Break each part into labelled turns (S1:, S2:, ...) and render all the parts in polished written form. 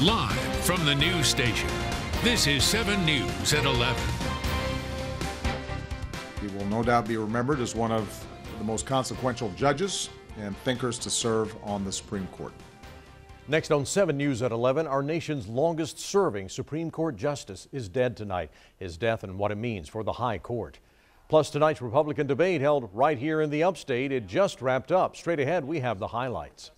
S1: Live from the news station, this is 7 News at 11.
S2: He will no doubt be remembered as one of the most consequential judges and thinkers to serve on the Supreme Court.
S3: Next on 7 News at 11, our nation's longest-serving Supreme Court justice is dead tonight. His death and what it means for the High Court. Plus, tonight's Republican debate held right here in the upstate. It just wrapped up. Straight ahead, we have the highlights.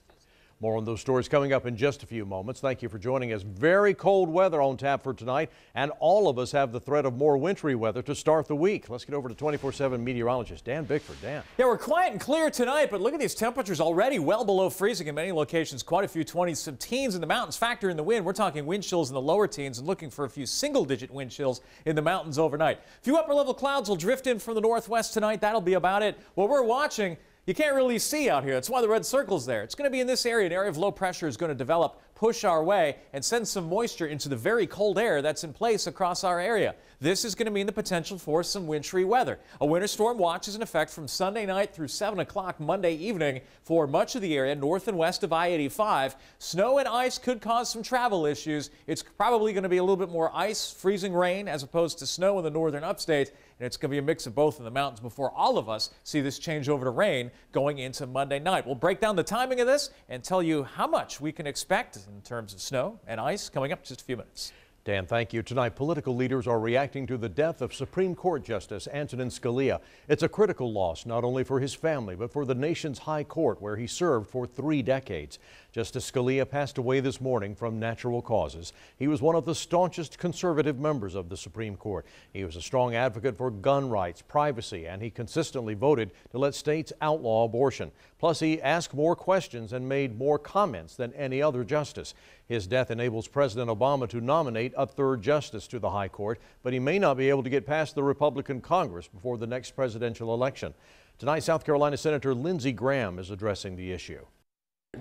S3: More on those stories coming up in just a few moments. Thank you for joining us. Very cold weather on tap for tonight, and all of us have the threat of more wintry weather to start the week. Let's get over to 24/7 meteorologist Dan Bickford. Dan.
S4: Yeah, we're quiet and clear tonight, but look at these temperatures already well below freezing in many locations. Quite a few 20s, some teens in the mountains. Factor in the wind. We're talking wind chills in the lower teens and looking for a few single-digit wind chills in the mountains overnight. A few upper-level clouds will drift in from the northwest tonight. That'll be about it. What we're watching, you can't really see out here. That's why the red circle's there. It's going to be in this area. An area of low pressure is going to develop, push our way, and send some moisture into the very cold air that's in place across our area. This is going to mean the potential for some wintry weather. A winter storm watch is in effect from Sunday night through 7 o'clock Monday evening for much of the area north and west of I-85. Snow and ice could cause some travel issues. It's probably going to be a little bit more ice, freezing rain, as opposed to snow in the northern upstate. And it's going to be a mix of both in the mountains before all of us see this change over to rain going into Monday night. We'll break down the timing of this and tell you how much we can expect in terms of snow and ice coming up in just a few minutes.
S3: Dan, thank you. Tonight, political leaders are reacting to the death of Supreme Court Justice Antonin Scalia. It's a critical loss, not only for his family, but for the nation's high court, where he served for 3 decades. Justice Scalia passed away this morning from natural causes. He was one of the staunchest conservative members of the Supreme Court. He was a strong advocate for gun rights, privacy, and he consistently voted to let states outlaw abortion. Plus, he asked more questions and made more comments than any other justice. His death enables President Obama to nominate a 3rd justice to the High Court, but he may not be able to get past the Republican Congress before the next presidential election. Tonight, South Carolina Senator Lindsey Graham is addressing the issue.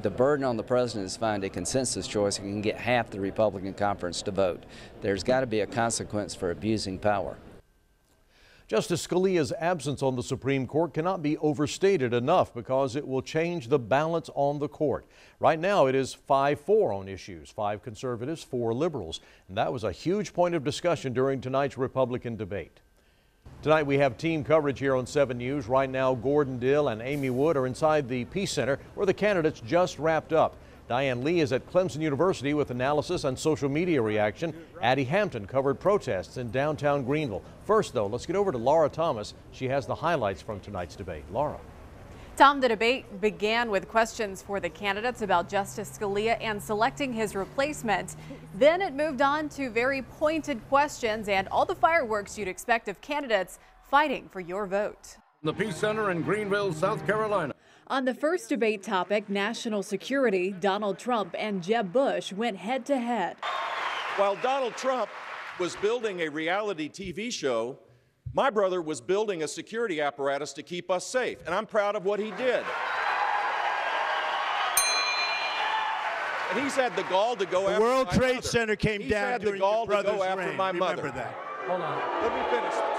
S5: The burden on the president is to find a consensus choice and can get half the Republican conference to vote. There's got to be a consequence for abusing power.
S3: Justice Scalia's absence on the Supreme Court cannot be overstated enough because it will change the balance on the court. Right now it is 5-4 on issues, 5 conservatives, 4 liberals. And that was a huge point of discussion during tonight's Republican debate. Tonight we have team coverage here on 7 News. Right now Gordon Dill and Amy Wood are inside the Peace Center where the candidates just wrapped up. Diane Lee is at Clemson University with analysis and social media reaction. Addie Hampton covered protests in downtown Greenville. First, though, let's get over to Laura Thomas. She has the highlights from tonight's debate. Laura.
S6: Tom, the debate began with questions for the candidates about Justice Scalia and selecting his replacement. Then it moved on to very pointed questions and all the fireworks you'd expect of candidates fighting for your vote.
S7: The Peace Center in Greenville, South Carolina.
S6: On the first debate topic, national security, Donald Trump and Jeb Bush went head-to-head.
S8: While Donald Trump was building a reality TV show, my brother was building a security apparatus to keep us safe, and I'm proud of what he did. And he's had the gall to go after my mother.
S9: The World Trade Center came down during your brother's reign. Remember that.
S8: Hold on. Let me finish this.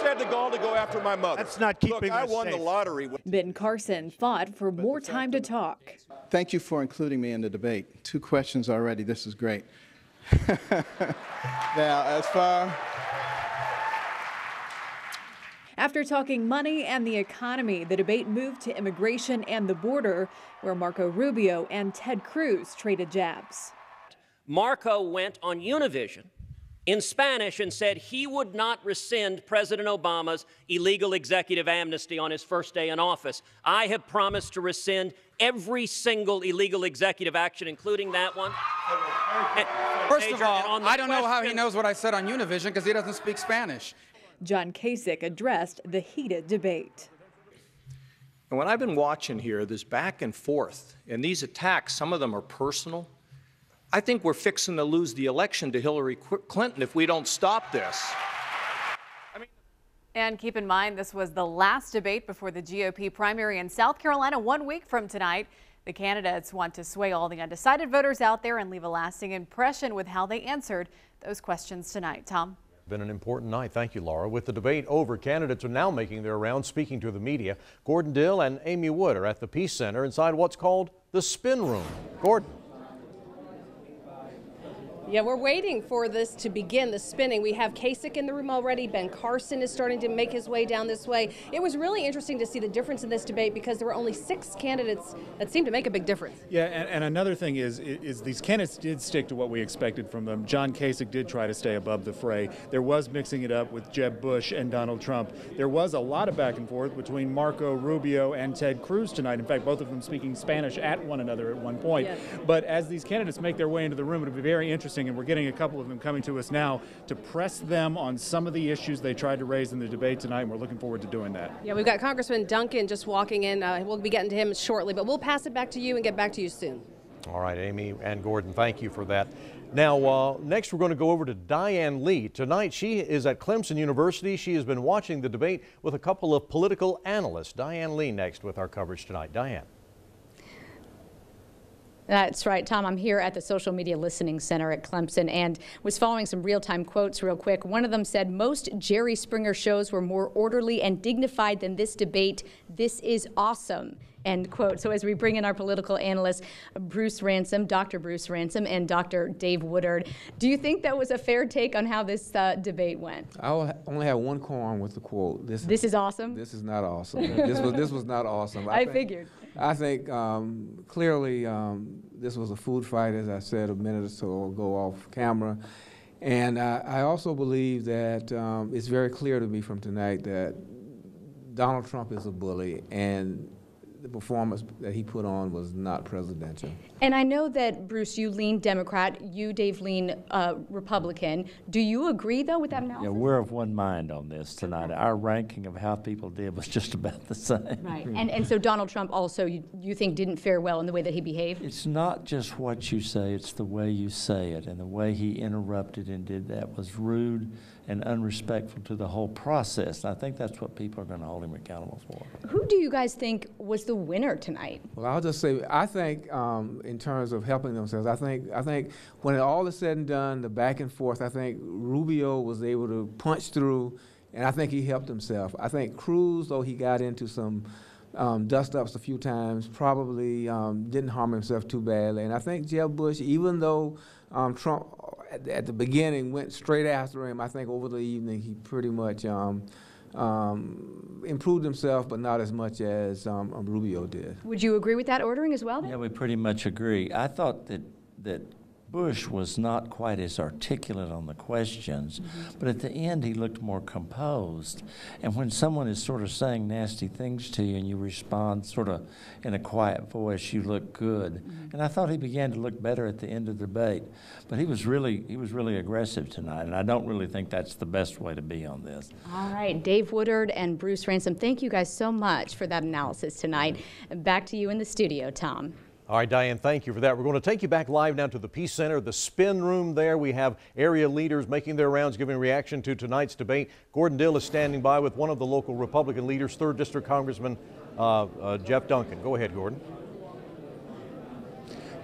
S8: Had the gall to go after my mother.
S9: That's not keeping us
S8: I won
S9: safe.
S8: The lottery.
S6: Ben Carson fought for more time to talk.
S10: Thank you for including me in the debate. 2 questions already. This is great. Now, as far...
S6: After talking money and the economy, the debate moved to immigration and the border, where Marco Rubio and Ted Cruz traded jabs.
S11: Marco went on Univision in Spanish and said he would not rescind President Obama's illegal executive amnesty on his first day in office. I have promised to rescind every single illegal executive action, including that one.
S12: First of all, I don't know how he knows what I said on Univision because he doesn't speak Spanish.
S6: John Kasich addressed the heated debate.
S13: And what I've been watching here, this back and forth, and these attacks, some of them are personal. I think we're fixing to lose the election to Hillary Clinton if we don't stop this.
S6: And keep in mind, this was the last debate before the GOP primary in South Carolina 1 week from tonight. The candidates want to sway all the undecided voters out there and leave a lasting impression with how they answered those questions tonight. Tom?
S3: Been an important night. Thank you, Laura. With the debate over, candidates are now making their rounds speaking to the media. Gordon Dill and Amy Wood are at the Peace Center inside what's called the Spin Room. Gordon.
S14: Yeah, we're waiting for this to begin, the spinning. We have Kasich in the room already. Ben Carson is starting to make his way down this way. It was really interesting to see the difference in this debate because there were only 6 candidates that seemed to make a big difference.
S15: Yeah, and another thing is these candidates did stick to what we expected from them. John Kasich did try to stay above the fray. There was mixing it up with Jeb Bush and Donald Trump. There was a lot of back and forth between Marco Rubio and Ted Cruz tonight. In fact, both of them speaking Spanish at one another at one point. Yes. But as these candidates make their way into the room, it'll be very interesting. And we're getting a couple of them coming to us now to press them on some of the issues they tried to raise in the debate tonight, and we're looking forward to doing that.
S14: Yeah, we've got Congressman Duncan just walking in. We'll be getting to him shortly, but we'll pass it back to you and get back to you soon.
S3: All right, Amy and Gordon, thank you for that. Now, next we're going to go over to Diane Lee. Tonight she is at Clemson University. She has been watching the debate with a couple of political analysts. Diane Lee next with our coverage tonight. Diane.
S16: That's right, Tom. I'm here at the Social Media Listening Center at Clemson and was following some real-time quotes real quick. One of them said, "Most Jerry Springer shows were more orderly and dignified than this debate. This is awesome." End quote. So as we bring in our political analysts, Bruce Ransom, Dr. Bruce Ransom, and Dr. Dave Woodard, do you think that was a fair take on how this debate went?
S17: I only have one qualm with the quote.
S16: This is awesome?
S17: This is not awesome. This was not awesome.
S16: I figured.
S17: I think clearly this was a food fight, as I said a minute or so ago off camera. And I also believe that it's very clear to me from tonight that Donald Trump is a bully, and the performance that he put on was not presidential.
S16: And I know that, Bruce, you lean Democrat, you, Dave, lean Republican. Do you agree, though, with that analysis?
S18: Yeah, we're of one mind on this tonight. Our ranking of how people did was just about the same.
S16: Right. And so Donald Trump also, you think, didn't fare well in the way that he behaved?
S18: It's not just what you say, it's the way you say it. And the way he interrupted and did that was rude and unrespectful to the whole process. And I think that's what people are going to hold him accountable for.
S16: Who do you guys think was the winner tonight?
S17: Well, I'll just say, I think in terms of helping themselves, I think when it all is said and done, the back and forth, I think Rubio was able to punch through, and I think he helped himself. I think Cruz, though he got into some dust-ups a few times, probably didn't harm himself too badly. And I think Jeb Bush, even though Trump at the beginning went straight after him, I think over the evening he pretty much improved himself, but not as much as Rubio did.
S16: Would you agree with that ordering as well, then?
S18: Yeah, we pretty much agree. I thought that Bush was not quite as articulate on the questions, but at the end he looked more composed. And when someone is sort of saying nasty things to you and you respond sort of in a quiet voice, you look good. And I thought he began to look better at the end of the debate. But he was really aggressive tonight, and I don't really think that's the best way to be on this.
S16: All right, Dave Woodard and Bruce Ransom, thank you guys so much for that analysis tonight. Back to you in the studio, Tom.
S3: All right, Diane, thank you for that. We're going to take you back live now to the Peace Center, the spin room there. We have area leaders making their rounds, giving reaction to tonight's debate. Gordon Dill is standing by with one of the local Republican leaders, 3rd District Congressman Jeff Duncan. Go ahead, Gordon.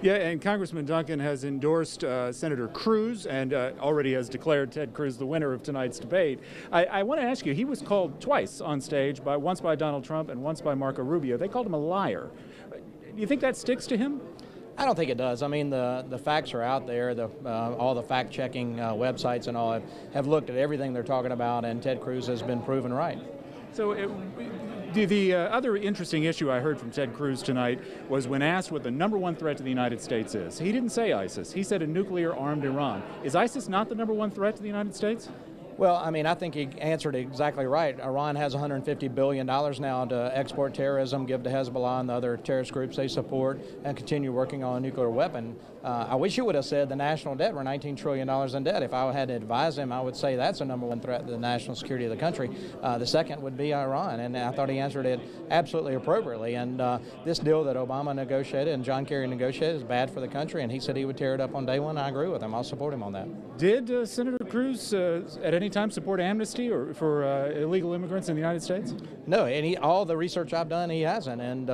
S15: Yeah, and Congressman Duncan has endorsed Senator Cruz and already has declared Ted Cruz the winner of tonight's debate. I want to ask you, he was called twice on stage, once by Donald Trump and once by Marco Rubio. They called him a liar. Do you think that sticks to him?
S19: I don't think it does. I mean, the facts are out there. All the fact-checking websites and all have looked at everything they're talking about, and Ted Cruz has been proven right.
S15: So the other interesting issue I heard from Ted Cruz tonight was when asked what the #1 threat to the United States is. He didn't say ISIS. He said a nuclear-armed Iran. Is ISIS not the #1 threat to the United States?
S19: Well, I mean, I think he answered exactly right. Iran has $150 billion now to export terrorism, give to Hezbollah and the other terrorist groups they support, and continue working on a nuclear weapon. I wish you would have said the national debt, we're $19 trillion in debt. If I had to advise him, I would say that's the #1 threat to the national security of the country. The second would be Iran, and I thought he answered it absolutely appropriately. And this deal that Obama negotiated and John Kerry negotiated is bad for the country, and he said he would tear it up on day one. I agree with him. I'll support him on that.
S15: Did Senator Cruz at any time support amnesty or for illegal immigrants in the United States?
S19: No, and all the research I've done, he hasn't, and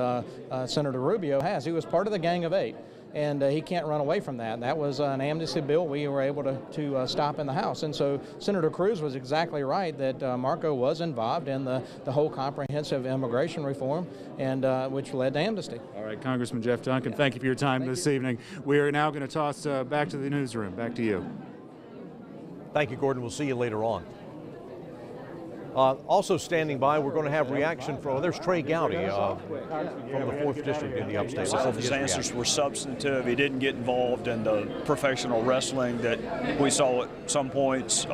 S19: Senator Rubio has. He was part of the Gang of Eight. and he can't run away from that. That was an amnesty bill we were able to stop in the House. And so Senator Cruz was exactly right that Marco was involved in the whole comprehensive immigration reform, and which led to amnesty.
S15: All right, Congressman Jeff Duncan, thank you for your time this evening. We are now going to toss back to the newsroom. Back to you.
S3: Thank you, Gordon. We'll see you later on. Also standing by, we're going to have reaction from, there's Trey Gowdy from the 4th District in the upstate.
S20: All of his answers were substantive. He didn't get involved in the professional wrestling that we saw at some points.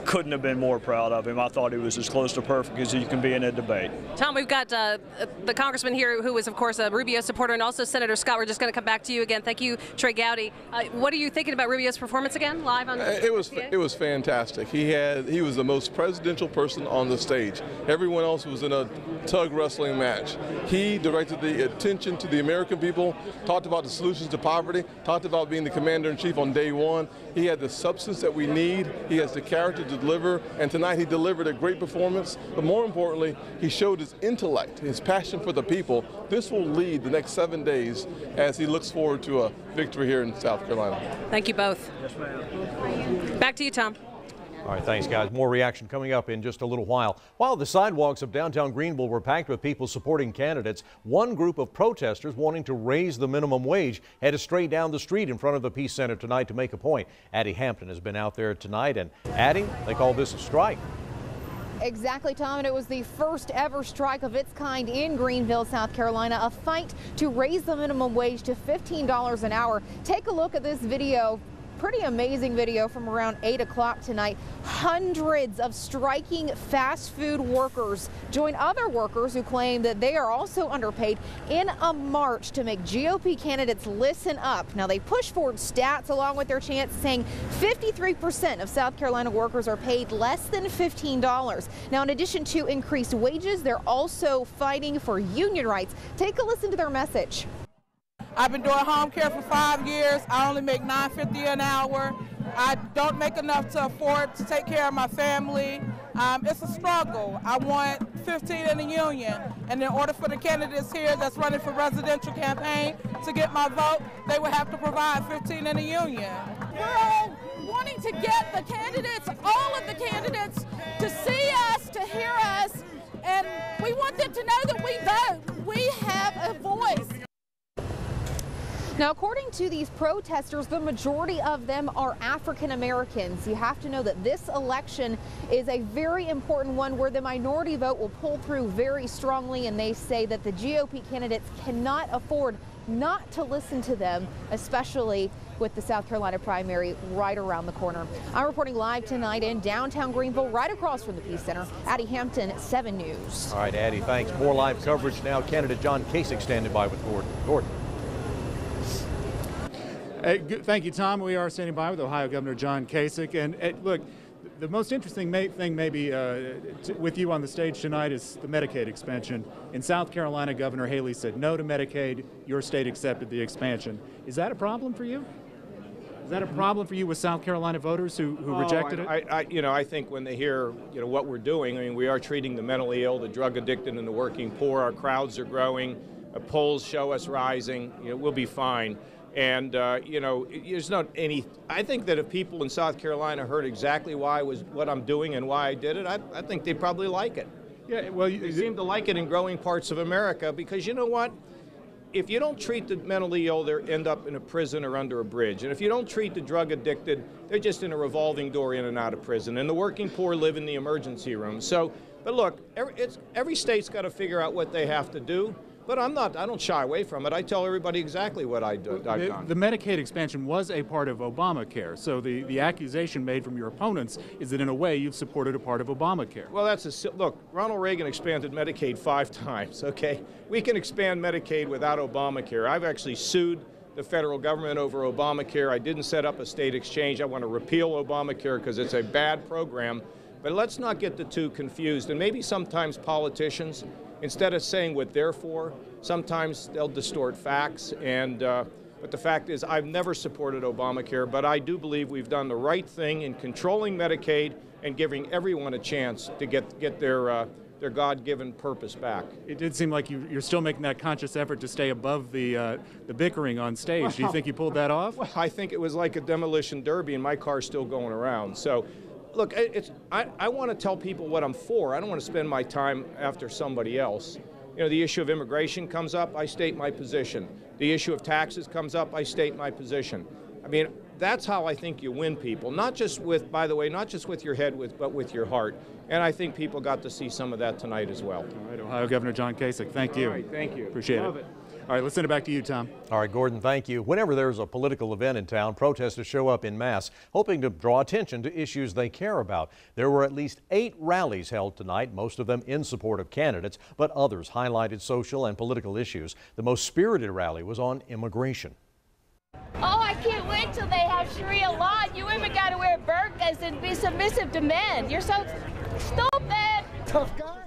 S20: Couldn't have been more proud of him. I thought he was as close to perfect as you can be in a debate.
S14: Tom, we've got the congressman here who is, of course, a Rubio supporter, and also Senator Scott. We're just going to come back to you again. Thank you, Trey Gowdy. What are you thinking about Rubio's performance again, live on
S21: It was fantastic. He was the most presidential person on the stage. Everyone else was in a tug wrestling match. He directed the attention to the American people, talked about the solutions to poverty, talked about being the commander-in-chief on day one. He had the substance that we need. He has the character to deliver, and tonight he delivered a great performance. But more importantly, he showed his intellect, his passion for the people. This will lead the next 7 days as he looks forward to a victory here in South Carolina.
S14: Thank you both.
S20: Yes, ma'am.
S14: Back to you, Tom.
S3: All right, thanks, guys. More reaction coming up in just a little while. While the sidewalks of downtown Greenville were packed with people supporting candidates, one group of protesters wanting to raise the minimum wage headed straight down the street in front of the Peace Center tonight to make a point. Addie Hampton has been out there tonight, and Addie, they call this a strike.
S22: Exactly, Tom, and it was the first ever strike of its kind in Greenville, South Carolina, a fight to raise the minimum wage to $15 an hour. Take a look at this video. Pretty amazing video from around 8 o'clock tonight. Hundreds of striking fast food workers join other workers who claim that they are also underpaid in a march to make GOP candidates listen up. Now, they push forward stats along with their chants saying 53% of South Carolina workers are paid less than $15. Now, in addition to increased wages, they're also fighting for union rights. Take a listen to their message.
S23: I've been doing home care for 5 years. I only make $9.50 an hour. I don't make enough to afford to take care of my family. It's a struggle. I want 15 in the union, and in order for the candidates here that's running for residential campaign to get my vote, they would have to provide 15 in the union.
S24: We're all wanting to get the candidates, all of the candidates, to see us, to hear us, and we want them to know that we vote. We have a voice.
S22: Now, according to these protesters, the majority of them are African Americans. You have to know that this election is a very important one where the minority vote will pull through very strongly, and they say that the GOP candidates cannot afford not to listen to them, especially with the South Carolina primary right around the corner. I'm reporting live tonight in downtown Greenville, right across from the Peace Center. Addie Hampton, 7 News.
S3: All right, Addie, thanks. More live coverage now. Candidate John Kasich standing by with Gordon. Gordon.
S15: Hey, thank you, Tom. We are standing by with Ohio Governor John Kasich. And look, the most interesting thing maybe with you on the stage tonight is the Medicaid expansion. In South Carolina, Governor Haley said no to Medicaid. Your state accepted the expansion. Is that a problem for you? Is that a problem for you with South Carolina voters who rejected it?
S13: I think when they hear, what we're doing, I mean, we are treating the mentally ill, the drug addicted, and the working poor. Our crowds are growing. Polls show us rising. We'll be fine. And, there's not any, I think that if people in South Carolina heard exactly what I'm doing and why I did it, I think they'd probably like it.
S15: Yeah, well,
S13: they seem to like it in growing parts of America because you know what? If you don't treat the mentally ill, they end up in a prison or under a bridge. And if you don't treat the drug addicted, they're just in a revolving door in and out of prison. And the working poor live in the emergency room. So, but look, every state's got to figure out what they have to do. But I don't shy away from it. I tell everybody exactly what I've done.
S15: The Medicaid expansion was a part of Obamacare. So the accusation made from your opponents is that in a way you've supported a part of Obamacare.
S13: Well, look, Ronald Reagan expanded Medicaid 5 times, okay? We can expand Medicaid without Obamacare. I've actually sued the federal government over Obamacare. I didn't set up a state exchange. I want to repeal Obamacare because it's a bad program. But let's not get the two confused. And maybe sometimes politicians, instead of saying what they're for, sometimes they'll distort facts. But the fact is, I've never supported Obamacare, but I do believe we've done the right thing in controlling Medicaid and giving everyone a chance to get their their God-given purpose back.
S15: It did seem like you're still making that conscious effort to stay above the bickering on stage. Do you think you pulled that off?
S13: Well, I think it was like a demolition derby, and my car's still going around. So, look, I want to tell people what I'm for. I don't want to spend my time after somebody else. You know, the issue of immigration comes up, I state my position. The issue of taxes comes up, I state my position. I mean, that's how I think you win people. Not just with, by the way, not just with your head, but with your heart. And I think people got to see some of that tonight as well.
S15: All right, Ohio Governor John Kasich, thank you.
S13: All right, thank you.
S15: Appreciate
S13: Love
S15: it. All right, let's send it back to you, Tom.
S3: All right, Gordon, thank you. Whenever there's a political event in town, protesters show up en masse, hoping to draw attention to issues they care about. There were at least 8 rallies held tonight, most of them in support of candidates, but others highlighted social and political issues. The most spirited rally was on immigration.
S1: Oh, I can't wait till they have Sharia law. You women got to wear burqas and be submissive to men. You're so stupid.
S2: Tough guy?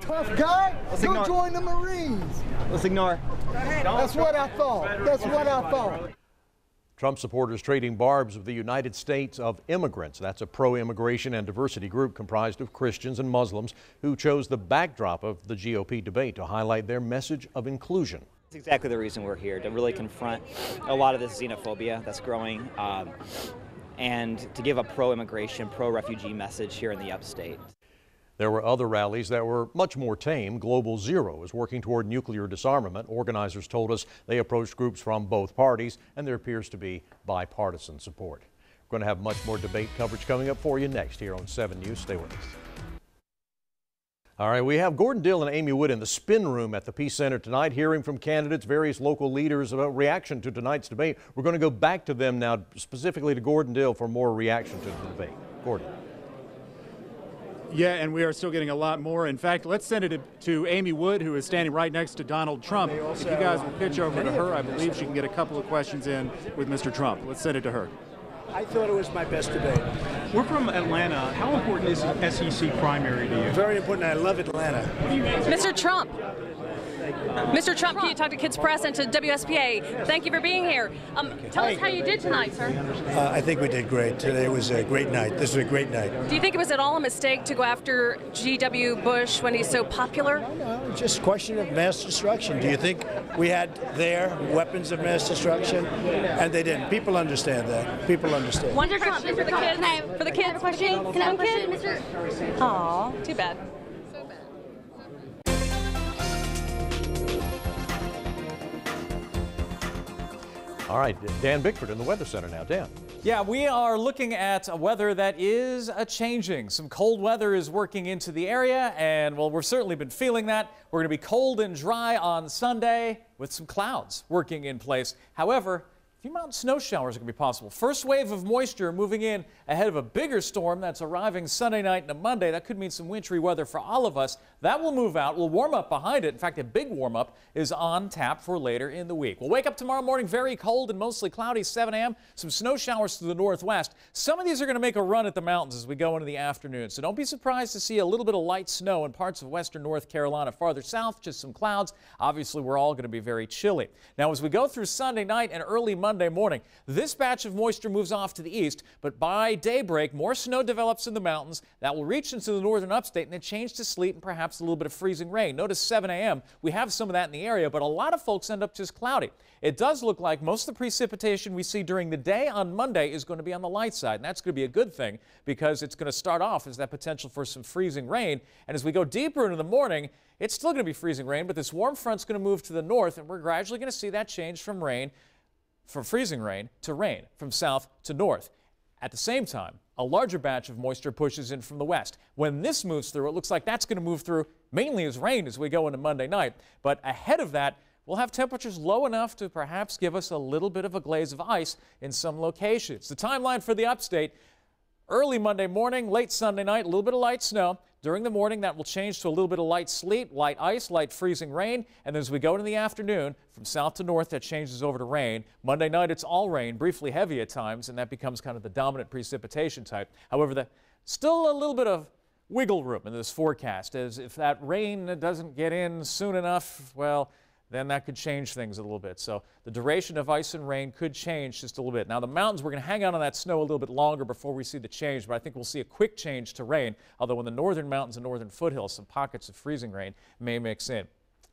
S2: Tough guy? Go join the Marines.
S4: Let's ignore.
S2: That's what I thought. That's what I thought.
S3: Trump supporters trading barbs with the United States of Immigrants. That's a pro-immigration and diversity group comprised of Christians and Muslims who chose the backdrop of the GOP debate to highlight their message of inclusion.
S4: That's exactly the reason we're here, to really confront a lot of this xenophobia that's growing and to give a pro-immigration, pro-refugee message here in the upstate.
S3: There were other rallies that were much more tame. Global Zero is working toward nuclear disarmament. Organizers told us they approached groups from both parties, and there appears to be bipartisan support. We're going to have much more debate coverage coming up for you next here on 7 News. Stay with us. All right, we have Gordon Dill and Amy Wood in the spin room at the Peace Center tonight, hearing from candidates, various local leaders about reaction to tonight's debate. We're going to go back to them now, specifically to Gordon Dill, for more reaction to the debate. Gordon.
S15: Yeah, and we are still getting a lot more. In fact, let's send it to Amy Wood, who is standing right next to Donald Trump. If you guys will pitch over to her, I believe she can get a couple of questions in with Mr. Trump. Let's send it to her.
S5: I thought it was my best debate.
S25: We're from Atlanta. How important is the SEC primary to you?
S5: Very important. I love Atlanta.
S26: Mr. Trump. Mr. Trump, can you talk to Kids Press and to WSPA? Thank you for being here. Tell us how you did tonight, sir.
S5: I think we did great. Today was a great night. This was a great night.
S26: Do you think it was at all a mistake to go after G.W. Bush when he's so popular?
S5: No, just a question of mass destruction. Do you think we had there weapons of mass destruction? And they didn't. People understand that. People understand.
S26: Wonder Trump, for the kids. For the kids.
S22: Question? Can I have a question,
S26: Mr. Aw, too bad.
S3: All right, Dan Bickford in the Weather Center now. Dan.
S27: Yeah, we are looking at a weather that is changing. Some cold weather is working into the area, and well, we've certainly been feeling that. We're going to be cold and dry on Sunday with some clouds working in place. However, a few mountain snow showers are going to be possible. First wave of moisture moving in ahead of a bigger storm that's arriving Sunday night into Monday. That could mean some wintry weather for all of us. That will move out. We'll warm up behind it. In fact, a big warm up is on tap for later in the week. We'll wake up tomorrow morning very cold and mostly cloudy, 7 a.m. Some snow showers to the northwest. Some of these are going to make a run at the mountains as we go into the afternoon. So don't be surprised to see a little bit of light snow in parts of western North Carolina. Farther south, just some clouds. Obviously, we're all going to be very chilly. Now, as we go through Sunday night and early Monday morning, this batch of moisture moves off to the east, but by daybreak, more snow develops in the mountains. That will reach into the northern upstate and then change to sleet and perhaps a little bit of freezing rain. Notice 7 a.m. we have some of that in the area, but a lot of folks end up just cloudy. It does look like most of the precipitation we see during the day on Monday is going to be on the light side, and that's going to be a good thing because it's going to start off as that potential for some freezing rain. And as we go deeper into the morning, it's still going to be freezing rain, but this warm front's going to move to the north, and we're gradually going to see that change from freezing rain to rain, from south to north. At the same time, a larger batch of moisture pushes in from the west. When this moves through, it looks like that's going to move through mainly as rain as we go into Monday night. But ahead of that, we'll have temperatures low enough to perhaps give us a little bit of a glaze of ice in some locations. The timeline for the upstate: early Monday morning, late Sunday night, a little bit of light snow. During the morning, that will change to a little bit of light sleet, light ice, light freezing rain. And then as we go into the afternoon, from south to north, that changes over to rain. Monday night, it's all rain, briefly heavy at times, and that becomes kind of the dominant precipitation type. However, still a little bit of wiggle room in this forecast, as if that rain doesn't get in soon enough, well, then that could change things a little bit. So the duration of ice and rain could change just a little bit. Now the mountains, we're going to hang out on that snow a little bit longer before we see the change, but I think we'll see a quick change to rain, although in the northern mountains and northern foothills, some pockets of freezing rain may mix in.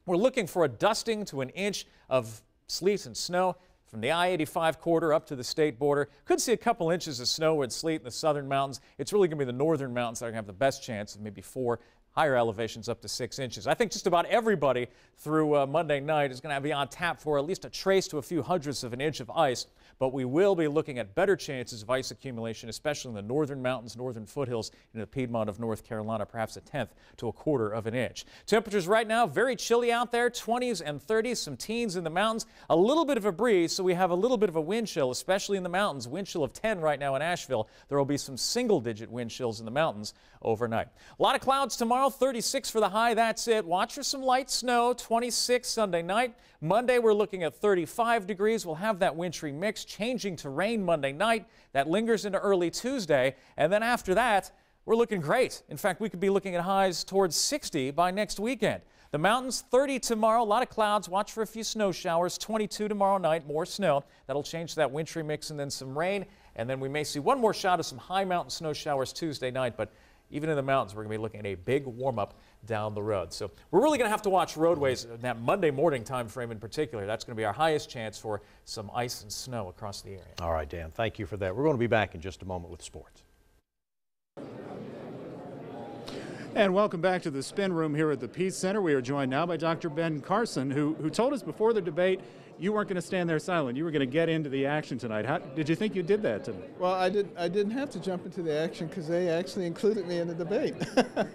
S27: We're looking for a dusting to an inch of sleet and snow from the I-85 corridor up to the state border. Could see a couple inches of snow and sleet in the southern mountains. It's really going to be the northern mountains that are going to have the best chance of maybe 4, higher elevations up to 6 inches. I think just about everybody through Monday night is going to be on tap for at least a trace to a few hundredths of an inch of ice, but we will be looking at better chances of ice accumulation, especially in the northern mountains, northern foothills, in the Piedmont of North Carolina, perhaps 1/10 to 1/4 of an inch. Temperatures right now, very chilly out there, 20s and 30s, some teens in the mountains, a little bit of a breeze, so we have a little bit of a wind chill, especially in the mountains. Wind chill of 10 right now in Asheville. There will be some single-digit wind chills in the mountains overnight. A lot of clouds tomorrow, 36 for the high, that's it. Watch for some light snow, 26 Sunday night. Monday, we're looking at 35 degrees. We'll have that wintry mix changing to rain Monday night. That lingers into early Tuesday. And then after that, we're looking great. In fact, we could be looking at highs towards 60 by next weekend. The mountains, 30 tomorrow, a lot of clouds. Watch for a few snow showers. 22 tomorrow night, more snow. That'll change that wintry mix and then some rain. And then we may see one more shot of some high mountain snow showers Tuesday night. But even in the mountains, we're going to be looking at a big warm-up down the road. So we're really going to have to watch roadways in that Monday morning time frame in particular. That's going to be our highest chance for some ice and snow across the area.
S3: All right, Dan, thank you for that. We're going to be back in just a moment with sports.
S15: And welcome back to the Spin Room here at the Peace Center. We are joined now by Dr. Ben Carson, who told us before the debate you weren't going to stand there silent. You were going to get into the action tonight. How did you think you did that tonight?
S6: Well, I didn't have to jump into the action because they actually included me in the debate.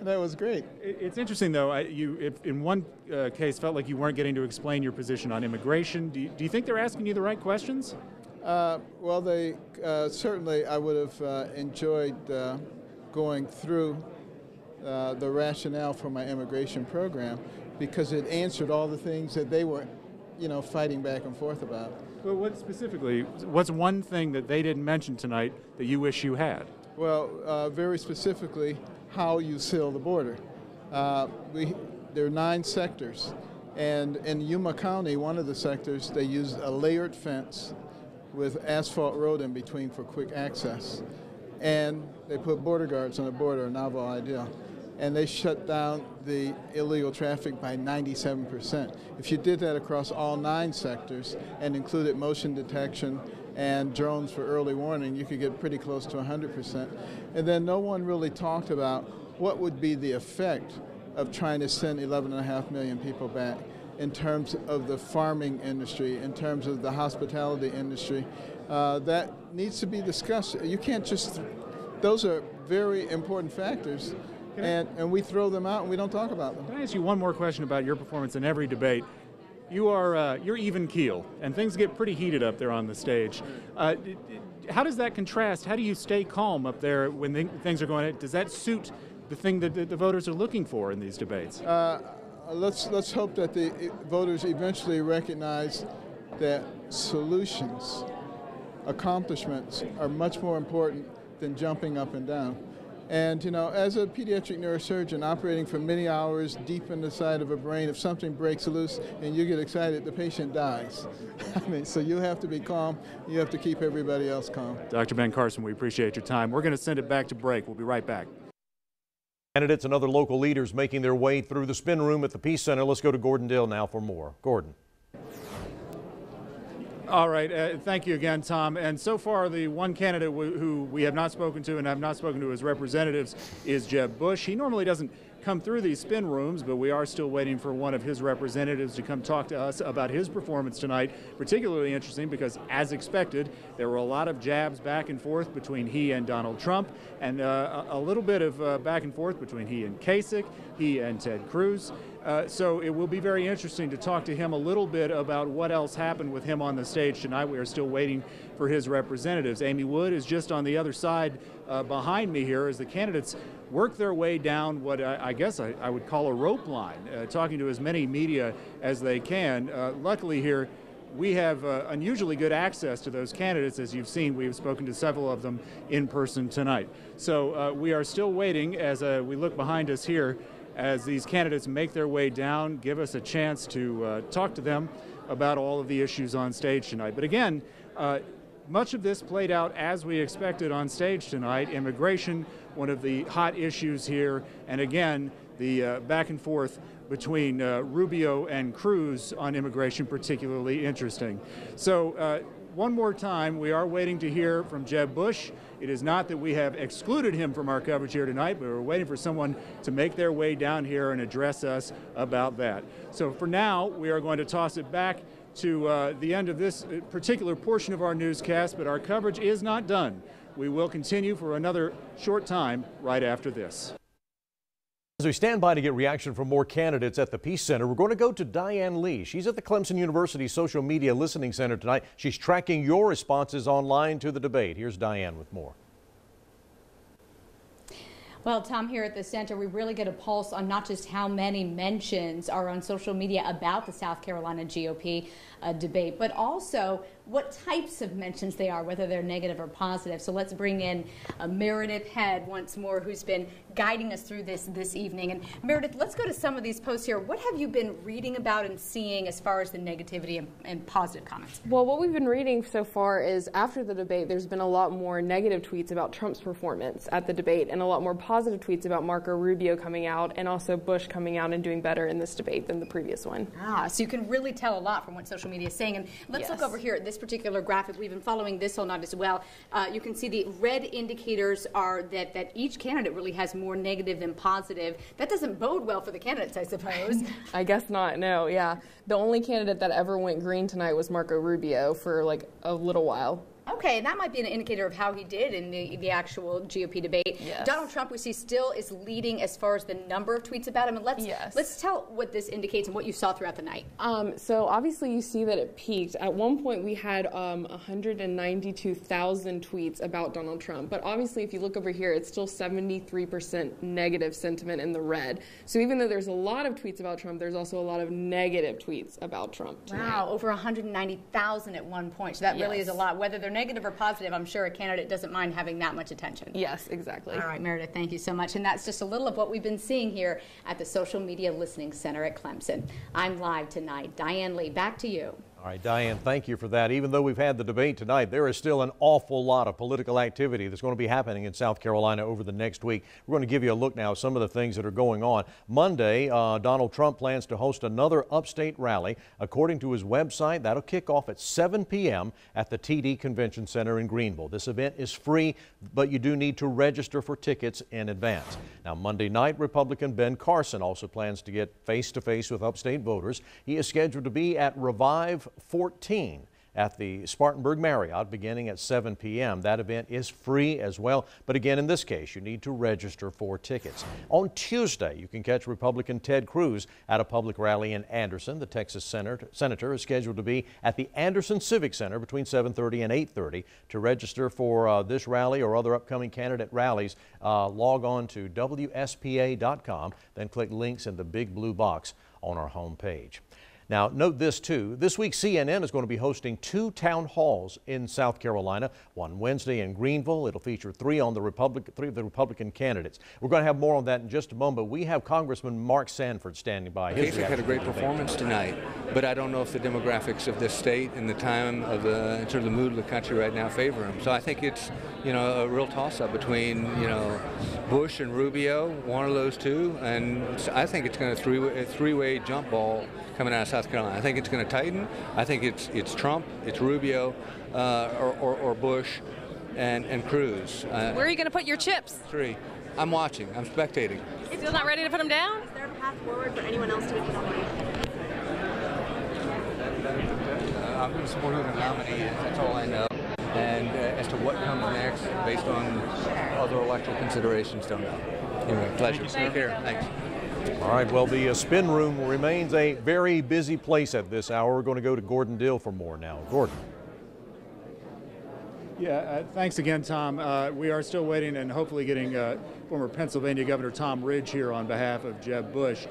S6: That was great. It's
S15: interesting, though. You in one case, felt like you weren't getting to explain your position on immigration. Do you think they're asking you the right questions?
S6: Well, they certainly, I would have enjoyed going through the rationale for my immigration program because it answered all the things that they were fighting back and forth about.
S15: Well, what's one thing that they didn't mention tonight that you wish you had?
S6: Well, very specifically, how you seal the border. There are 9 sectors, and in Yuma County, one of the sectors, they used a layered fence with asphalt road in between for quick access. And they put border guards on the border, a novel idea. And they shut down the illegal traffic by 97%. If you did that across all 9 sectors and included motion detection and drones for early warning, you could get pretty close to 100%. And then no one really talked about what would be the effect of trying to send 11.5 million people back in terms of the farming industry, in terms of the hospitality industry. That needs to be discussed. You can't just, those are very important factors. And we throw them out and we don't talk about them.
S15: Can I ask you one more question about your performance in every debate? You're even keel, and things get pretty heated up there on the stage. How does that contrast? How do you stay calm up there when things are going? Does that suit the thing that the voters are looking for in these debates?
S6: Let's hope that the voters eventually recognize that solutions, accomplishments are much more important than jumping up and down. And, as a pediatric neurosurgeon operating for many hours deep in the side of a brain, if something breaks loose and you get excited, the patient dies. So you have to be calm. You have to keep everybody else calm.
S15: Dr. Ben Carson, we appreciate your time. We're going to send it back to break. We'll be right back.
S3: Candidates and other local leaders making their way through the Spin Room at the Peace Center. Let's go to Gordon Dill now for more. Gordon.
S15: All right. Thank you again, Tom. And so far, the one candidate who we have not spoken to and have not spoken to as representatives is Jeb Bush. He normally doesn't come through these spin rooms, but we are still waiting for one of his representatives to come talk to us about his performance tonight. Particularly interesting because, as expected, there were a lot of jabs back and forth between he and Donald Trump, and a little bit of back and forth between he and Kasich, he and Ted Cruz. So it will be very interesting to talk to him a little bit about what else happened with him on the stage tonight. We are still waiting for his representatives. Amy Wood is just on the other side behind me here as the candidates work their way down what I guess I would call a rope line, talking to as many media as they can. Luckily here, we have unusually good access to those candidates. As you've seen, we've spoken to several of them in person tonight. So we are still waiting as we look behind us here as these candidates make their way down, give us a chance to talk to them about all of the issues on stage tonight. But again, much of this played out as we expected on stage tonight. Immigration, one of the hot issues here, and again, the back and forth between Rubio and Cruz on immigration, particularly interesting. So one more time, we are waiting to hear from Jeb Bush. It is not that we have excluded him from our coverage here tonight, but we're waiting for someone to make their way down here and address us about that. So for now, we are going to toss it back to the end of this particular portion of our newscast, but our coverage is not done. We will continue for another short time right after this.
S3: As we stand by to get reaction from more candidates at the Peace Center, we're going to go to Diane Lee. She's at the Clemson University Social Media Listening Center tonight. She's tracking your responses online to the debate. Here's Diane with more.
S16: Well, Tom, here at the center, we really get a pulse on not just how many mentions are on social media about the South Carolina GOP debate, but also what types of mentions they are, whether they're negative or positive. So let's bring in Meredith Head once more, who's been guiding us through this evening. And Meredith, let's go to some of these posts here. What have you been reading about and seeing as far as the negativity and positive comments?
S7: Well, what we've been reading so far is after the debate, there's been a lot more negative tweets about Trump's performance at the debate and a lot more positive tweets about Marco Rubio coming out and also Bush coming out and doing better in this debate than the previous one.
S16: So you can really tell a lot from what social media is saying. And let's look over here at this particular graphic. We've been following this all night as well. You can see the red indicators are that each candidate really has more negative than positive. That doesn't bode well for the candidates, I suppose.
S7: I guess not, no, yeah. The only candidate that ever went green tonight was Marco Rubio for like a little while.
S16: Okay, and that might be an indicator of how he did in the actual GOP debate.
S7: Yes.
S16: Donald Trump, we see, still is leading as far as the number of tweets about him. And let's tell what this indicates and what you saw throughout the night.
S7: So obviously you see that it peaked. At one point we had 192,000 tweets about Donald Trump. But obviously if you look over here, it's still 73% negative sentiment in the red. So even though there's a lot of tweets about Trump, there's also a lot of negative tweets about Trump tonight.
S16: Wow, over 190,000 at one point. So that really is a lot. Whether they're negative or positive, I'm sure a candidate doesn't mind having that much attention.
S7: Yes, exactly.
S16: All right, Meredith, thank you so much. And that's just a little of what we've been seeing here at the Social Media Listening Center at Clemson. I'm live tonight. Diane Lee, back to you.
S3: All right, Diane, thank you for that. Even though we've had the debate tonight, there is still an awful lot of political activity that's going to be happening in South Carolina over the next week. We're going to give you a look now at some of the things that are going on. Monday, Donald Trump plans to host another upstate rally. According to his website, that'll kick off at 7 p.m. at the TD Convention Center in Greenville. This event is free, but you do need to register for tickets in advance. Now, Monday night, Republican Ben Carson also plans to get face-to-face with upstate voters. He is scheduled to be at Revive 14 at the Spartanburg Marriott beginning at 7 p.m. That event is free as well, but again, in this case, you need to register for tickets. On Tuesday, you can catch Republican Ted Cruz at a public rally in Anderson. The Texas senator is scheduled to be at the Anderson Civic Center between 7:30 and 8:30. To register for this rally or other upcoming candidate rallies, log on to WSPA.com, then click links in the big blue box on our home page. Now, note this, too. This week, CNN is going to be hosting 2 town halls in South Carolina, one Wednesday in Greenville. It'll feature three of the Republican candidates. We're going to have more on that in just a moment, but we have Congressman Mark Sanford standing by.
S8: Kasich had a great performance tonight, but I don't know if the demographics of this state and the time of in terms of the mood of the country right now favor him. So I think it's, a real toss-up between, Bush and Rubio, one of those two, and I think it's going to a three-way jump ball coming out of South Carolina. I think it's going to tighten. I think it's Trump, it's Rubio, or Bush, and Cruz.
S26: Where are you going to put your chips?
S8: 3. I'm watching. I'm spectating.
S26: Still not ready to put them down?
S9: Is there a path forward for anyone else to make the nomination?
S8: I'm going to support who the nominee is. That's all I know. And as to what comes next, based on other electoral considerations, don't know. Anyway, pleasure. Take care. Thanks.
S3: All right, well, the spin room remains a very busy place at this hour. We're going to go to Gordon Dill for more now. Gordon.
S15: Yeah, thanks again, Tom. We are still waiting and hopefully getting former Pennsylvania Governor Tom Ridge here on behalf of Jeb Bush.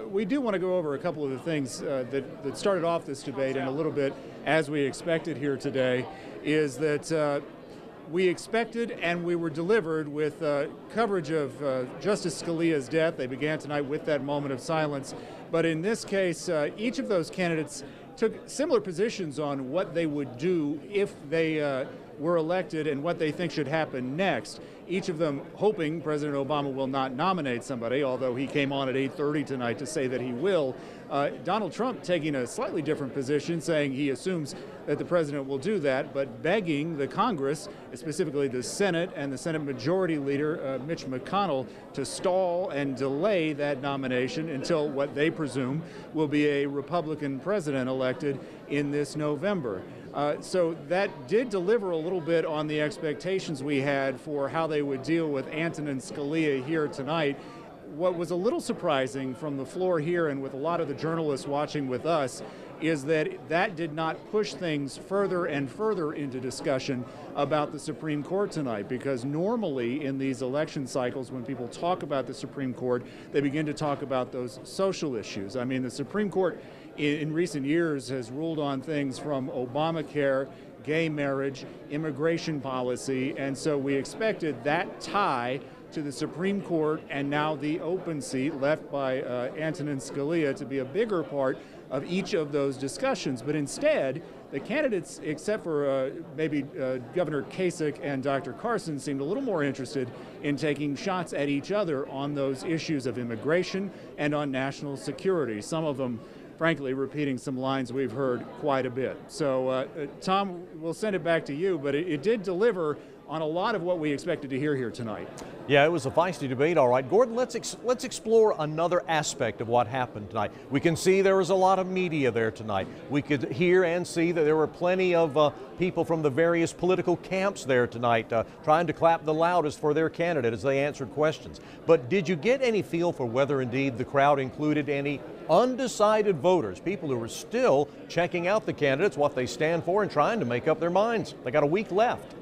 S15: We do want to go over a couple of the things that started off this debate and a little bit as we expected here today is that we expected and we were delivered with coverage of Justice Scalia's death. They began tonight with that moment of silence. But in this case, each of those candidates took similar positions on what they would do if they were elected and what they think should happen next. Each of them hoping President Obama will not nominate somebody, although he came on at 8:30 tonight to say that he will. Donald Trump taking a slightly different position, saying he assumes that the president will do that, but begging the Congress, specifically the Senate and the Senate Majority Leader, Mitch McConnell, to stall and delay that nomination until what they presume will be a Republican president elected in this November. So that did deliver a little bit on the expectations we had for how they would deal with Antonin Scalia here tonight. What was a little surprising from the floor here and with a lot of the journalists watching with us is that that did not push things further and further into discussion about the Supreme Court tonight, because normally in these election cycles when people talk about the Supreme Court, they begin to talk about those social issues. I mean, the Supreme Court in recent years has ruled on things from Obamacare, gay marriage, immigration policy, and so we expected that tie to the Supreme Court and now the open seat left by Antonin Scalia to be a bigger part of each of those discussions. But instead, the candidates, except for maybe Governor Kasich and Dr. Carson, seemed a little more interested in taking shots at each other on those issues of immigration and on national security. Some of them, frankly, repeating some lines we've heard quite a bit. So, Tom, we'll send it back to you, but it did deliver on a lot of what we expected to hear here tonight.
S3: Yeah, it was a feisty debate, all right. Gordon, let's explore another aspect of what happened tonight. We can see there was a lot of media there tonight. We could hear and see that there were plenty of people from the various political camps there tonight trying to clap the loudest for their candidate as they answered questions. But did you get any feel for whether indeed the crowd included any undecided voters, people who were still checking out the candidates, what they stand for, and trying to make up their minds? They got a week left.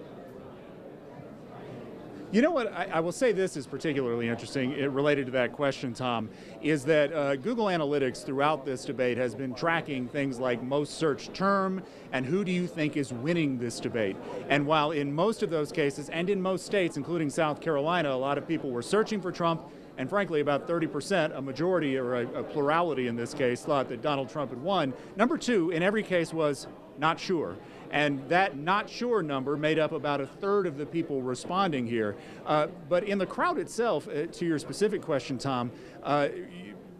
S15: You know what, I will say this is particularly interesting related to that question, Tom, is that Google Analytics throughout this debate has been tracking things like most searched term and who do you think is winning this debate. And while in most of those cases and in most states, including South Carolina, a lot of people were searching for Trump, and frankly about 30%, a majority or a plurality in this case, thought that Donald Trump had won. Number two in every case was not sure. And that not sure number made up about a third of the people responding here. But in the crowd itself, to your specific question, Tom,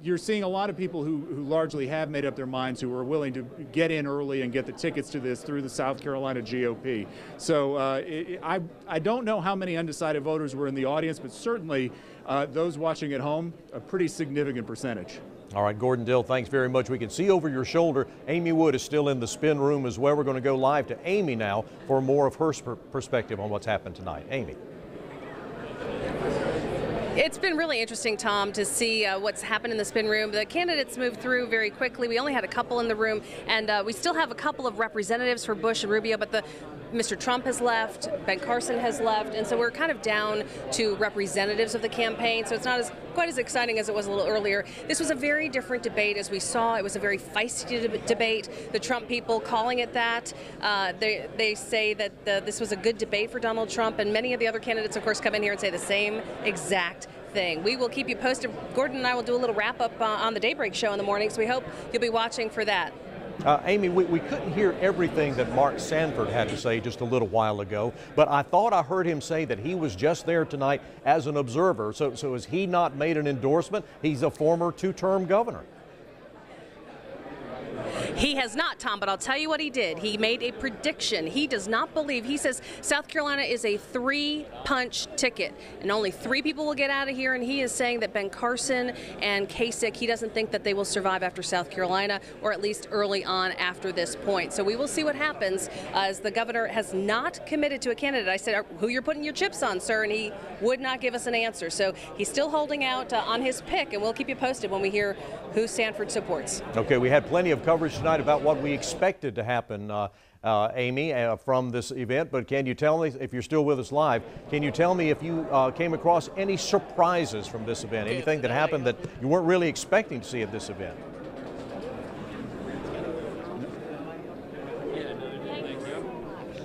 S15: you're seeing a lot of people who largely have made up their minds, who are willing to get in early and get the tickets to this through the South Carolina GOP. So I don't know how many undecided voters were in the audience, but certainly those watching at home, a pretty significant percentage.
S3: All right, Gordon Dill, thanks very much. We can see over your shoulder, Amy Wood is still in the spin room as well. We're going to go live to Amy now for more of her perspective on what's happened tonight. Amy.
S26: It's been really interesting, Tom, to see what's happened in the spin room. The candidates moved through very quickly. We only had a couple in the room, and we still have a couple of representatives for Bush and Rubio, but Mr. Trump has left, Ben Carson has left, and so we're kind of down to representatives of the campaign, so it's not quite as exciting as it was a little earlier. This was a very different debate, as we saw. It was a very feisty debate. The Trump people calling it that. They say that this was a good debate for Donald Trump, and many of the other candidates, of course, come in here and say the same exact thing. We will keep you posted. Gordon and I will do a little wrap-up on the Daybreak show in the morning, so we hope you'll be watching for that.
S3: Amy, we couldn't hear everything that Mark Sanford had to say just a little while ago, but I thought I heard him say that he was just there tonight as an observer. So has he not made an endorsement? He's a former two-term governor.
S26: He has not, Tom, but I'll tell you what he did. He made a prediction. He does not believe. He says South Carolina is a three-punch ticket, and only 3 people will get out of here, and he is saying that Ben Carson and Kasich, he doesn't think that they will survive after South Carolina, or at least early on after this point. So we will see what happens, as the governor has not committed to a candidate. I said, who you're putting your chips on, sir, and he would not give us an answer. So he's still holding out on his pick, and we'll keep you posted when we hear who Sanford supports.
S3: Okay, we had plenty of coverage tonight about what we expected to happen, Amy, from this event, but can you tell me, if you're still with us live, can you tell me if you came across any surprises from this event, anything that happened that you weren't really expecting to see at this event?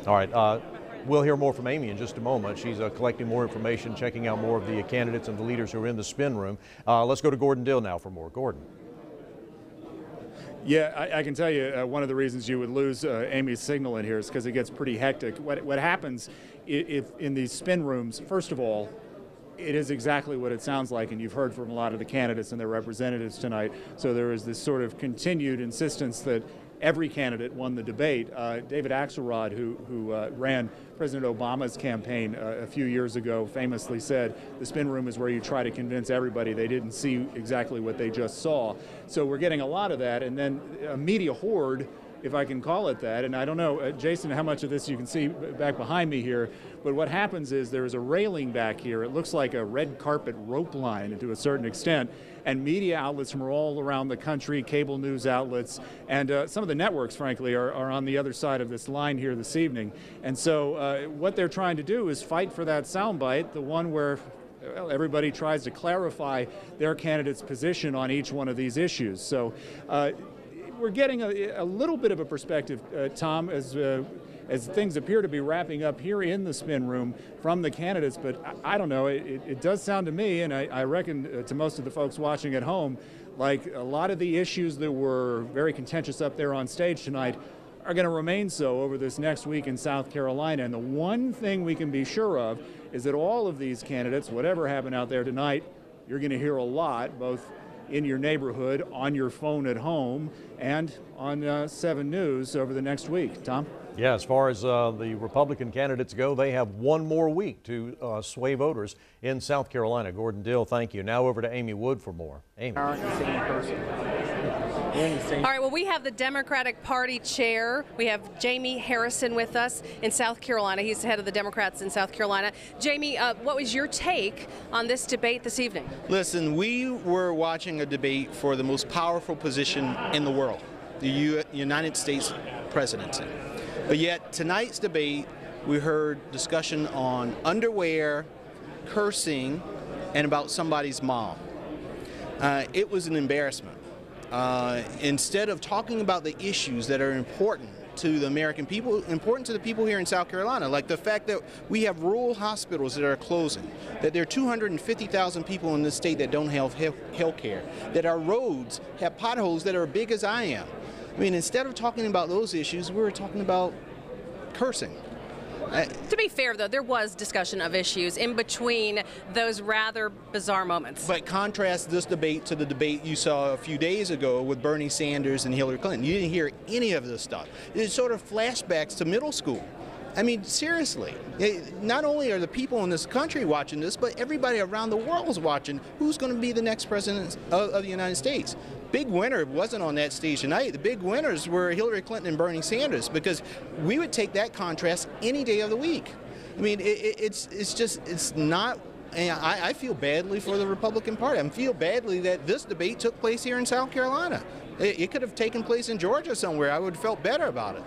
S3: All right. We'll hear more from Amy in just a moment. She's collecting more information, checking out more of the candidates and the leaders who are in the spin room. Let's go to Gordon Dill now for more. Gordon.
S15: Yeah, I can tell you one of the reasons you would lose Amy's signal in here is because it gets pretty hectic. What happens if in these spin rooms, first of all, it is exactly what it sounds like, and you've heard from a lot of the candidates and their representatives tonight. So there is this sort of continued insistence that every candidate won the debate. David Axelrod, who ran President Obama's campaign a few years ago, famously said, the spin room is where you try to convince everybody they didn't see exactly what they just saw. So we're getting a lot of that, and then a media horde, if I can call it that. And I don't know, Jason, how much of this you can see back behind me here, but what happens is there's a railing back here. It looks like a red carpet rope line to a certain extent, and media outlets from all around the country, cable news outlets, and some of the networks, frankly, are on the other side of this line here this evening. And so what they're trying to do is fight for that soundbite, the one where everybody tries to clarify their candidate's position on each one of these issues. So we're getting a little bit of a perspective, Tom, as things appear to be wrapping up here in the spin room from the candidates. But I don't know, it does sound to me, and I reckon to most of the folks watching at home, like a lot of the issues that were very contentious up there on stage tonight are going to remain so over this next week in South Carolina. And the one thing we can be sure of is that all of these candidates, whatever happened out there tonight, you're going to hear a lot, both in your neighborhood, on your phone at home, and on 7 News over the next week. Tom?
S3: Yeah, as far as the Republican candidates go, they have one more week to sway voters in South Carolina. Gordon Dill, thank you. Now over to Amy Wood for more. Amy.
S26: All right, well, we have the Democratic Party chair. We have Jamie Harrison with us in South Carolina. He's the head of the Democrats in South Carolina. Jamie, what was your take on this debate this evening?
S10: Listen, we were watching a debate for the most powerful position in the world, the United States presidency. But yet, tonight's debate, we heard discussion on underwear, cursing, and about somebody's mom. It was an embarrassment. Instead of talking about the issues that are important to the American people, important to the people here in South Carolina, like the fact that we have rural hospitals that are closing, that there are 250,000 people in this state that don't have health care, that our roads have potholes that are big as I am. I mean, instead of talking about those issues, we were talking about cursing.
S26: To be fair, though, there was discussion of issues in between those rather bizarre moments.
S10: But contrast this debate to the debate you saw a few days ago with Bernie Sanders and Hillary Clinton. You didn't hear any of this stuff. It's sort of flashbacks to middle school. I mean, seriously, not only are the people in this country watching this, but everybody around the world is watching who's going to be the next president of the United States. Big winner wasn't on that stage tonight. The big winners were Hillary Clinton and Bernie Sanders, because we would take that contrast any day of the week. I mean, it's not. And I feel badly for the Republican Party. I feel badly that this debate took place here in South Carolina. It could have taken place in Georgia somewhere. I would have felt better about it.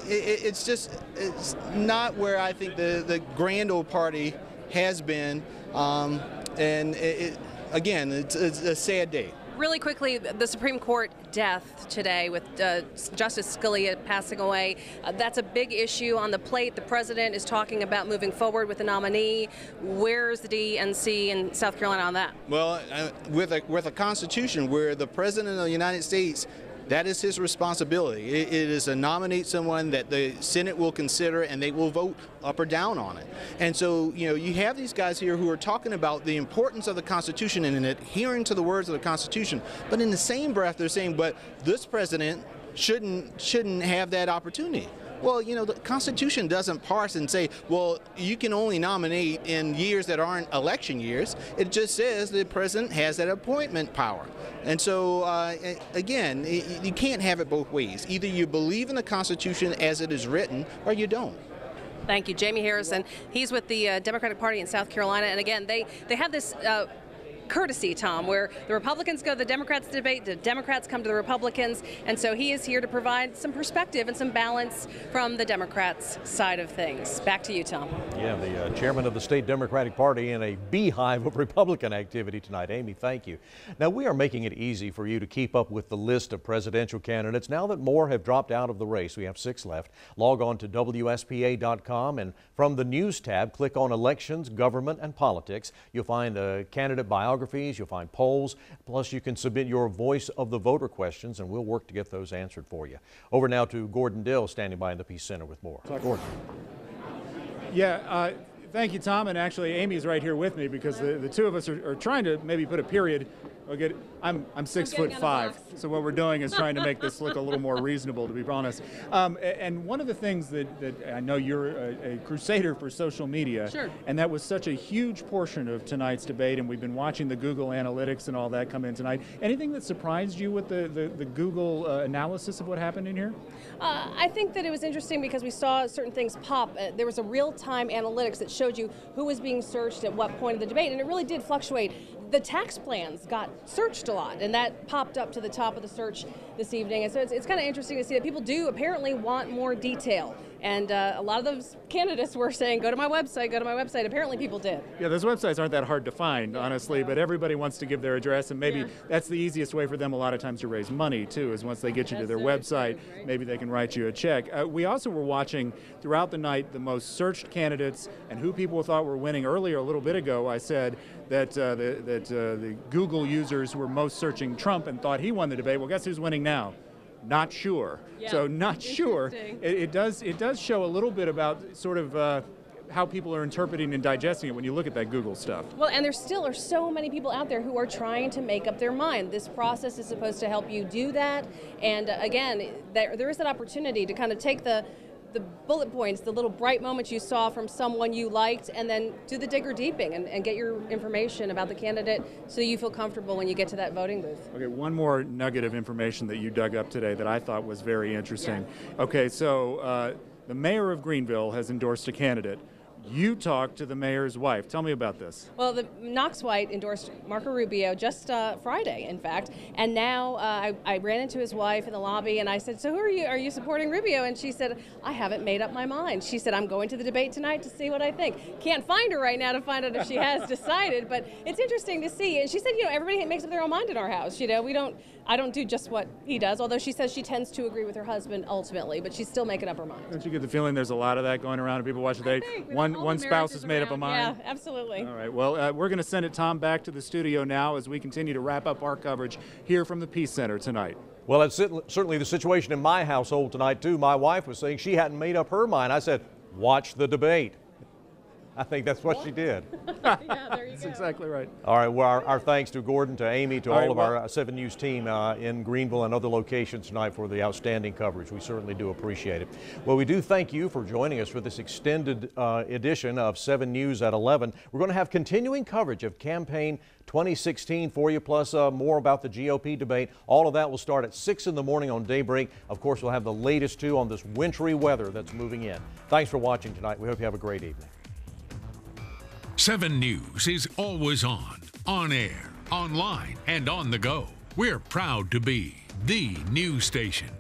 S10: It's not where I think the grand old party has been. And again, it's a sad day.
S26: Really quickly, the Supreme Court death today with Justice Scalia passing away, that's a big issue on the plate. The president is talking about moving forward with a nominee. Where's the DNC in South Carolina on that?
S10: Well, with a constitution where the president of the United States, that is his responsibility. It is to nominate someone that the Senate will consider, and they will vote up or down on it. And so, you know, you have these guys here who are talking about the importance of the Constitution and adhering to the words of the Constitution, but in the same breath they're saying, but this president shouldn't have that opportunity. Well, you know, the Constitution doesn't parse and say, well, you can only nominate in years that aren't election years. It just says the president has that appointment power. And so, again, you can't have it both ways. Either you believe in the Constitution as it is written, or you don't.
S26: Thank you. Jamie Harrison. He's with the Democratic Party in South Carolina. And again, they have this
S14: courtesy, Tom, where the Republicans go to the Democrats debate, the Democrats come to the Republicans, and so he is here to provide some perspective and some balance from the Democrats' side of things. Back to you, Tom.
S3: Yeah, the chairman of the state Democratic Party in a beehive of Republican activity tonight. Amy, thank you. Now, we are making it easy for you to keep up with the list of presidential candidates now that more have dropped out of the race. We have 6 left. Log on to WSPA.com, and from the News tab, click on Elections, Government, and Politics. You'll find candidate biographies, you'll find polls, plus you can submit your voice of the voter questions, and we'll work to get those answered for you. Over now to Gordon Dill, standing by in the Peace Center with more. Gordon.
S15: Yeah, thank you, Tom. And actually, Amy's right here with me because the two of us are trying to maybe put a period. I'm 6'5", so what we're doing is trying to make this look a little more reasonable, to be honest. And one of the things that I know you're a crusader for social media,
S14: sure.
S15: And that was such a huge portion of tonight's debate, and we've been watching the Google Analytics and all that come in tonight. Anything that surprised you with the Google analysis of what happened in here?
S14: I think that it was interesting because we saw certain things pop. There was a real-time analytics that showed you who was being searched at what point of the debate, and it really did fluctuate. The tax plans got searched a lot, and that popped up to the top of the search this evening. And so it's kind of interesting to see that people do apparently want more detail. And a lot of those candidates were saying, go to my website, go to my website. Apparently people did.
S15: Yeah, those websites aren't that hard to find, honestly, but everybody wants to give their address, and maybe that's the easiest way for them a lot of times to raise money, too, is once they get you to their website, maybe they can write you a check. We also were watching throughout the night the most searched candidates and who people thought were winning. Earlier, a little bit ago, I said that the Google users were most searching Trump and thought he won the debate. Well, guess who's winning now? Not sure.
S14: Yeah,
S15: so not sure. It does show a little bit about sort of how people are interpreting and digesting it when you look at that Google stuff.
S14: Well, and there still are so many people out there who are trying to make up their mind. This process is supposed to help you do that. And again, there is that opportunity to kind of take the bullet points, the little bright moments you saw from someone you liked, and then do the digger deeping and get your information about the candidate so you feel comfortable when you get to that voting booth.
S15: Okay, one more nugget of information that you dug up today that I thought was very interesting. Yeah. Okay, so the mayor of Greenville has endorsed a candidate. You talked to the mayor's wife. Tell me about this.
S14: Well, the Knox White endorsed Marco Rubio just Friday, in fact. And now I ran into his wife in the lobby and I said, so who are you? Are you supporting Rubio? And she said, I haven't made up my mind. She said, I'm going to the debate tonight to see what I think. Can't find her right now to find out if she has decided, but it's interesting to see. And she said, everybody makes up their own mind in our house. I don't do just what he does, although she says she tends to agree with her husband ultimately, but she's still making up her mind.
S15: Don't you get the feeling there's a lot of that going around and people watch the debate? One spouse has made up a mind?
S14: Yeah, absolutely.
S15: All right, well, we're going to send it, Tom, back to the studio now as we continue to wrap up our coverage here from the Peace Center tonight.
S3: Well, that's certainly the situation in my household tonight, too. My wife was saying she hadn't made up her mind. I said, watch the debate. I think that's what she did.
S14: Yeah, there you
S15: That's
S14: go.
S15: exactly right.
S3: All right, well, our thanks to Gordon, to Amy, to all of our 7 News team in Greenville and other locations tonight for the outstanding coverage. We certainly do appreciate it. Well, we do thank you for joining us for this extended edition of 7 News at 11. We're going to have continuing coverage of campaign 2016 for you, plus more about the GOP debate. All of that will start at 6 in the morning on Daybreak. Of course, we'll have the latest, too, on this wintry weather that's moving in. Thanks for watching tonight. We hope you have a great evening.
S11: 7 News is always on air, online, and on the go. We're proud to be the news station.